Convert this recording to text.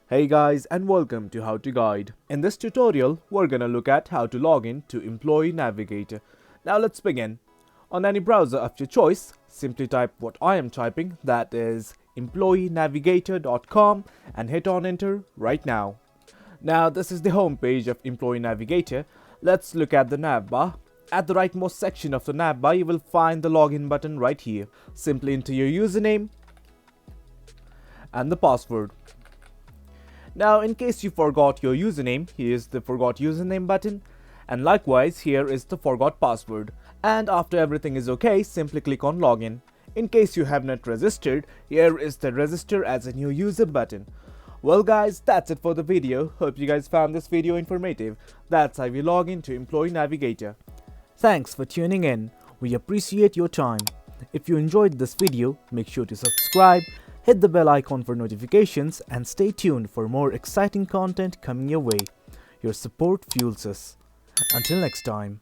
Hey guys, and welcome to How to Guide. In this tutorial, we're gonna look at how to log in to Employee Navigator. Now let's begin. On any browser of your choice, simply type what I am typing, that is employeenavigator.com, and hit on enter right now. Now this is the home page of Employee Navigator. Let's look at the nav bar. At the rightmost section of the nav bar, you will find the login button right here. Simply enter your username and the password. Now, in case you forgot your username, here is the forgot username button, and likewise here is the forgot password. And after everything is okay, simply click on login. In case you have not registered, here is the register as a new user button. Well guys, that's it for the video. Hope you guys found this video informative. That's how you log into Employee Navigator. Thanks for tuning in. We appreciate your time. If you enjoyed this video, make sure to subscribe, hit the bell icon for notifications, and stay tuned for more exciting content coming your way. Your support fuels us. Until next time.